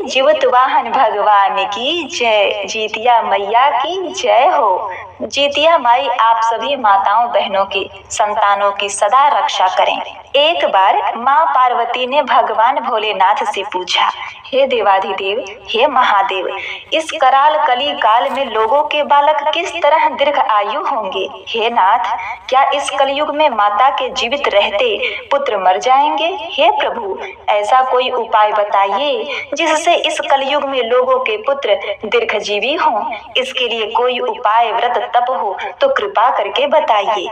जीवित वाहन भगवान की जय, जीतिया मैया की जय हो। जीतिया माई आप सभी माताओं बहनों की संतानों की सदा रक्षा करें। एक बार माँ पार्वती ने भगवान भोलेनाथ से पूछा, हे देवाधिदेव, हे महादेव, इस कराल कली काल में लोगों के बालक किस तरह दीर्घ आयु होंगे? हे नाथ, क्या इस कलयुग में माता के जीवित रहते पुत्र मर जाएंगे? हे प्रभु, ऐसा कोई उपाय बताइए जिससे इस कलयुग में लोगों के पुत्र दीर्घजीवी हों। इसके लिए कोई उपाय, व्रत, तप हो तो कृपा करके बताइए।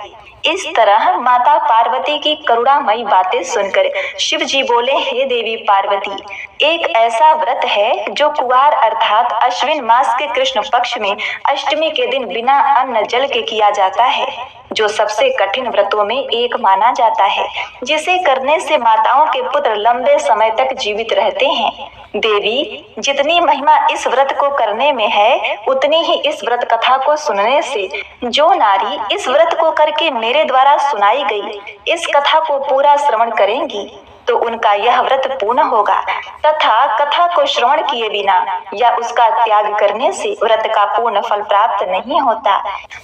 इस तरह माता पार्वती की करुणामयी बातें सुनकर शिव जी बोले, हे देवी पार्वती, एक ऐसा व्रत है जो कुवार अर्थात अश्विन मास के कृष्ण पक्ष में अष्टमी के दिन बिना अन्न जल के किया जाता है, जो सबसे कठिन व्रतों में एक माना जाता है, जिसे करने से माताओं के पुत्र लंबे समय तक जीवित रहते हैं। देवी, जितनी महिमा इस व्रत को करने में है, उतनी ही इस व्रत कथा को सुनने से जो नारी इस व्रत को करके मेरे द्वारा सुनाई गई इस कथा को पूरा श्रवण करेंगी तो उनका यह व्रत पूर्ण होगा, तथा कथा को श्रवण किए बिना या उसका त्याग करने से व्रत का पूर्ण फल प्राप्त नहीं होता।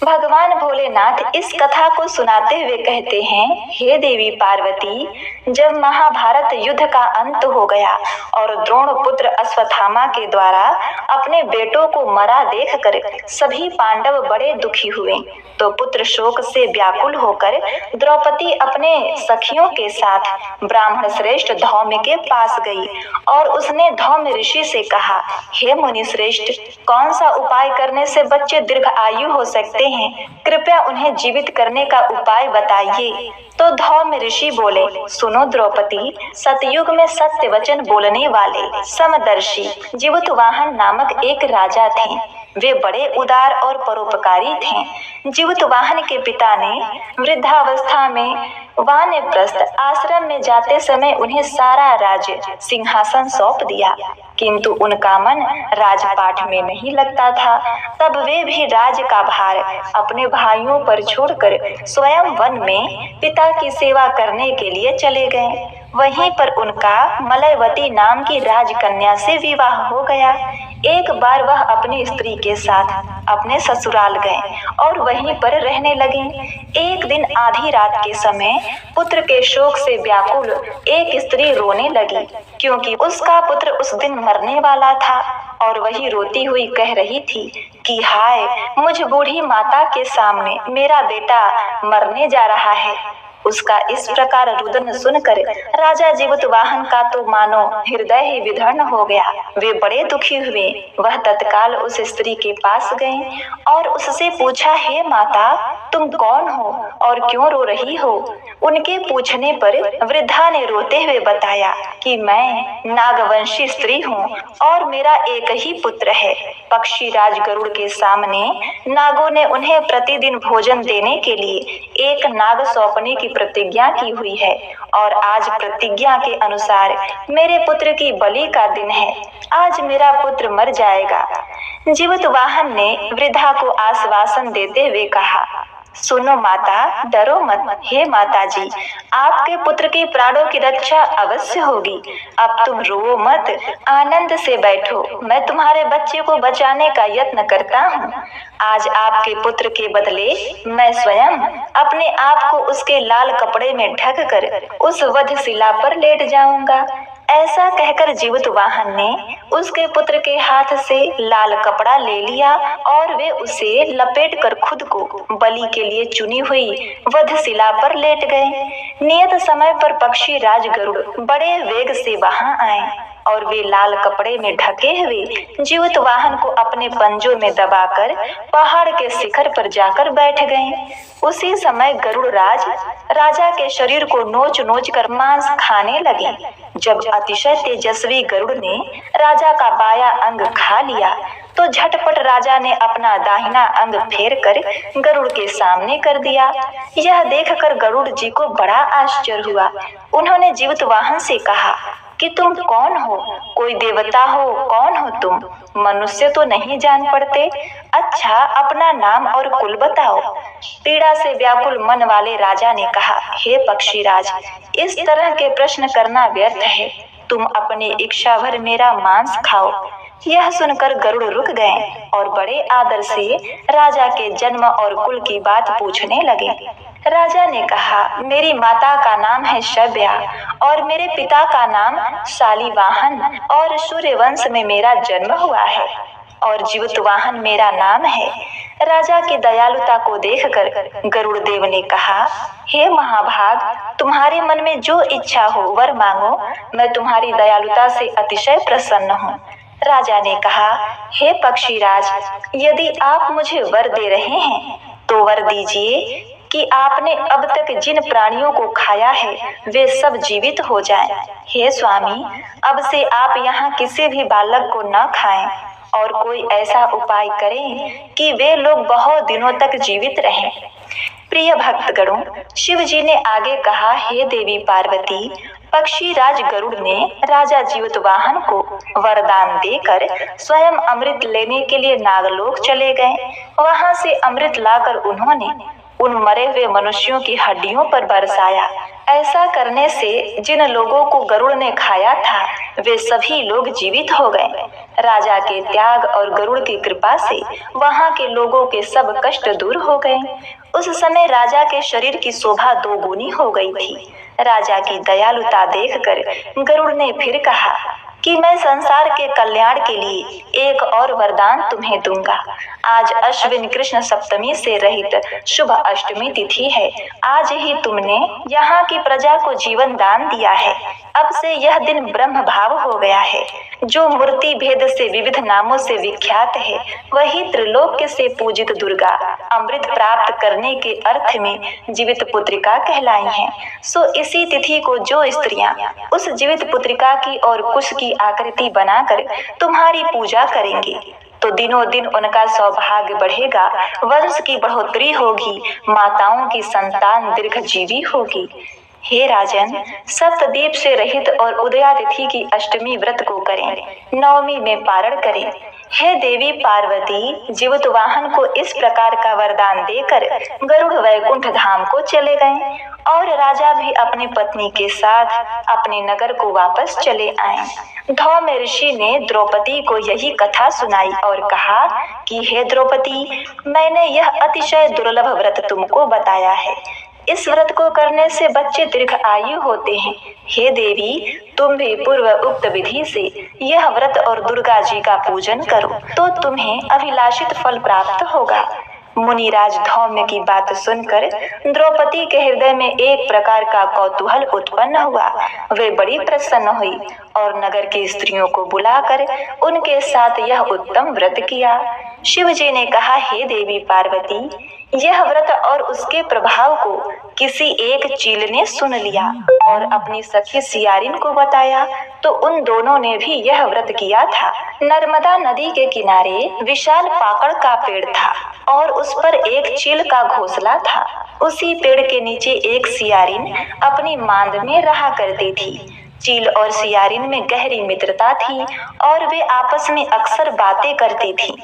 भगवान भोलेनाथ इस कथा को सुनाते हुए कहते हैं, हे देवी पार्वती, जब महाभारत युद्ध का अंत हो गया और द्रोण पुत्र अश्वत्थामा के द्वारा अपने बेटों को मरा देखकर सभी पांडव बड़े दुखी हुए, तो पुत्र शोक से व्याकुल होकर द्रौपदी अपने सखियों के साथ ब्राह्मण श्रेष्ठ धौम्य के पास गई और उसने धौम्य ऋषि से कहा, हे मुनि श्रेष्ठ, कौन सा उपाय करने से बच्चे दीर्घ आयु हो सकते हैं? कृपया उन्हें जीवित करने का उपाय बताइए। तो धौम्य ऋषि बोले, सुनो द्रौपदी, सतयुग में सत्य वचन बोलने वाले समदर्शी जीवितवाहन नामक एक राजा थे। वे बड़े उदार और परोपकारी थे। जीवितवाहन के पिता ने वृद्धावस्था में वानप्रस्थ आश्रम में जाते समय उन्हें सारा राज्य सिंहासन सौंप दिया, किंतु उनका मन राजपाठ में नहीं लगता था। तब वे भी राज का भार अपने भाइयों पर छोड़कर स्वयं वन में पिता की सेवा करने के लिए चले गए। वहीं पर उनका मलयवती नाम की राजकन्या से विवाह हो गया। एक बार वह अपनी स्त्री के साथ अपने ससुराल गए और वहीं पर रहने लगे। एक दिन आधी रात के समय पुत्र के शोक से व्याकुल एक स्त्री रोने लगी, क्योंकि उसका पुत्र उस दिन मरने वाला था और वही रोती हुई कह रही थी कि हाय, मुझ बूढ़ी माता के सामने मेरा बेटा मरने जा रहा है। उसका इस प्रकार रुदन सुनकर राजा जीवितवाहन का तो मानो हृदय ही विदीर्ण हो गया। वे बड़े दुखी हुए। वह तत्काल उस स्त्री के पास गए और उससे पूछा, हे माता, तुम कौन हो और क्यों रो रही हो? उनके पूछने पर वृद्धा ने रोते हुए बताया कि मैं नागवंशी स्त्री हूँ और मेरा एक ही पुत्र है। पक्षी राज गरुड़ के सामने नागों ने उन्हें प्रतिदिन भोजन देने के लिए एक नाग सौंपने की प्रतिज्ञा की हुई है और आज प्रतिज्ञा के अनुसार मेरे पुत्र की बलि का दिन है। आज मेरा पुत्र मर जाएगा। जीवितवाहन ने वृद्धा को आश्वासन देते हुए कहा, सुनो माता, डरो मत। हे माता जी, आपके पुत्र की प्राणों की रक्षा अवश्य होगी। अब तुम रो मत, आनंद से बैठो। मैं तुम्हारे बच्चे को बचाने का यत्न करता हूँ। आज आपके पुत्र के बदले मैं स्वयं अपने आप को उसके लाल कपड़े में ढक कर उस वधशिला पर लेट जाऊंगा। ऐसा कहकर जीवितवाहन ने उसके पुत्र के हाथ से लाल कपड़ा ले लिया और वे उसे लपेट कर खुद को बलि के लिए चुनी हुई वधशिला पर लेट गए। नियत समय पर पक्षी राज गरुड़ बड़े वेग से वहां आए और वे लाल कपड़े में ढके हुए जीवितवाहन को अपने पंजों में दबाकर पहाड़ के शिखर पर जाकर बैठ गए। उसी समय गरुड़ राजा के शरीर को नोच नोच कर मांस खाने लगे। जब अतिशय तेजस्वी गरुड़ ने राजा का बाया अंग खा लिया तो झटपट राजा ने अपना दाहिना अंग फेर कर गरुड़ के सामने कर दिया। यह देखकर गरुड़ जी को बड़ा आश्चर्य हुआ। उन्होंने जीवितवाहन से कहा कि तुम कौन हो? कोई देवता हो? कौन हो तुम? मनुष्य तो नहीं जान पड़ते। अच्छा, अपना नाम और कुल बताओ। पीड़ा से व्याकुल मन वाले राजा ने कहा, हे पक्षीराज, इस तरह के प्रश्न करना व्यर्थ है। तुम अपनी इच्छा भर मेरा मांस खाओ। यह सुनकर गरुड़ रुक गए और बड़े आदर से राजा के जन्म और कुल की बात पूछने लगे। राजा ने कहा, मेरी माता का नाम है शव्या और मेरे पिता का नाम शालिवाहन और सूर्यवंश में मेरा जन्म हुआ है और जीवतवाहन मेरा नाम है। राजा की दयालुता को देखकर गरुड़ देव ने कहा, हे महाभाग, तुम्हारे मन में जो इच्छा हो वर मांगो, मैं तुम्हारी दयालुता से अतिशय प्रसन्न हूँ। राजा ने कहा, हे पक्षीराज, यदि आप मुझे वर दे रहे हैं तो वर दीजिए कि आपने अब तक जिन प्राणियों को खाया है वे सब जीवित हो जाएं। हे स्वामी, अब से आप यहाँ किसी भी बालक को न खाएं और कोई ऐसा उपाय करें कि वे लोग बहुत दिनों तक जीवित रहें। प्रिय भक्तगणों, शिव जी ने आगे कहा, हे देवी पार्वती, पक्षीराज गरुड़ ने राजा जीवतवाहन को वरदान देकर स्वयं अमृत लेने के लिए नागलोक चले गए। वहां से अमृत लाकर उन्होंने उन मरे हुए मनुष्यों की हड्डियों पर बरसाया। ऐसा करने से जिन लोगों को गरुड़ ने खाया था वे सभी लोग जीवित हो गए। राजा के त्याग और गरुड़ की कृपा से वहां के लोगों के सब कष्ट दूर हो गए। उस समय राजा के शरीर की शोभा दोगुनी हो गई थी। राजा की दयालुता देखकर गरुड़ ने फिर कहा कि मैं संसार के कल्याण के लिए एक और वरदान तुम्हें दूंगा। आज अश्विन कृष्ण सप्तमी से रहित शुभ अष्टमी तिथि है। आज ही तुमने यहाँ की प्रजा को जीवन दान दिया है। अब से यह दिन ब्रह्म भाव हो गया है। जो मूर्ति भेद से विविध नामों से विख्यात है वही त्रिलोक से पूजित दुर्गा अमृत प्राप्त करने के अर्थ में जीवित पुत्रिका कहलाई हैं। सो इसी तिथि को जो स्त्रियां उस जीवित पुत्रिका की और कुश की आकृति बनाकर तुम्हारी पूजा करेंगी तो दिनों दिन उनका सौभाग्य बढ़ेगा, वंश की बढ़ोतरी होगी, माताओं की संतान दीर्घजीवी होगी। हे राजन, सप्तदीप से रहित और उदयातिथि की अष्टमी व्रत को करें, नवमी में पारण करें। हे देवी पार्वती, जीवतवाहन को इस प्रकार का वरदान देकर गरुड़ वैकुंठ धाम को चले गए और राजा भी अपनी पत्नी के साथ अपने नगर को वापस चले आए। धौम्य ऋषि ने द्रौपदी को यही कथा सुनाई और कहा कि हे द्रौपदी, मैंने यह अतिशय दुर्लभ व्रत तुमको बताया है। इस व्रत को करने से बच्चे दीर्घ आयु होते हैं। हे देवी, तुम भी पूर्व उक्त विधि से यह व्रत और दुर्गा जी का पूजन करो तो तुम्हें अभिलाषित फल प्राप्त होगा। मुनिराज धौम्य की बात सुनकर द्रौपदी के हृदय में एक प्रकार का कौतूहल उत्पन्न हुआ। वे बड़ी प्रसन्न हुई और नगर की स्त्रियों को बुलाकर उनके साथ यह उत्तम व्रत किया। शिव जी ने कहा, हे देवी पार्वती, यह व्रत और उसके प्रभाव को किसी एक चील ने सुन लिया और अपनी सखी सियारिन को बताया तो उन दोनों ने भी यह व्रत किया था। नर्मदा नदी के किनारे विशाल पाकड़ का पेड़ था और उस पर एक चील का घोंसला था। उसी पेड़ के नीचे एक सियारिन अपनी मांद में रहा करती थी। चील और सियारिन में गहरी मित्रता थी और वे आपस में अक्सर बातें करती थीं।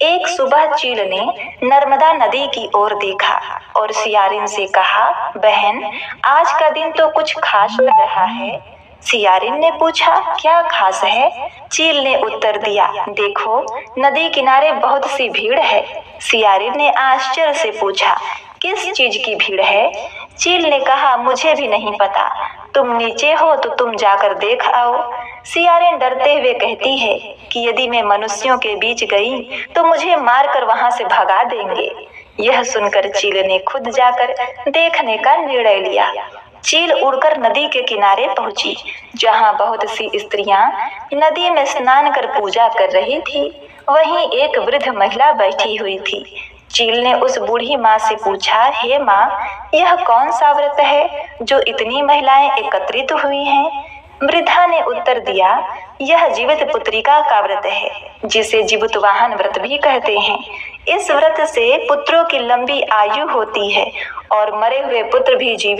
एक सुबह चील ने नर्मदा नदी की ओर देखा और सियारिन से कहा, बहन, आज का दिन तो कुछ खास लग रहा है। सियारिन ने पूछा, क्या खास है? चील ने उत्तर दिया, देखो, नदी किनारे बहुत सी भीड़ है। सियारिन ने आश्चर्य से पूछा, किस चीज की भीड़ है? चील ने कहा, मुझे भी नहीं पता, तुम नीचे हो तो तुम जाकर देख आओ। सियारिन डरते हुए कहती है कि यदि मैं मनुष्यों के बीच गई तो मुझे मारकर वहां से भगा देंगे। यह सुनकर चील ने खुद जाकर देखने का निर्णय लिया। चील उड़कर नदी के किनारे पहुंची, जहां बहुत सी स्त्रियां नदी में स्नान कर पूजा कर रही थी। वहीं एक वृद्ध महिला बैठी हुई थी। चील ने उस बूढ़ी माँ से पूछा, हे माँ, यह कौन सा व्रत है जो इतनी महिलाएं एकत्रित हुई हैं? वृद्धा ने उत्तर दिया, यह जीवित पुत्रिका का व्रत है, जिसे जीवितवाहन व्रत भी कहते हैं। इस व्रत से पुत्रों की लंबी आयु होती है और मरे हुए पुत्र भी जीवित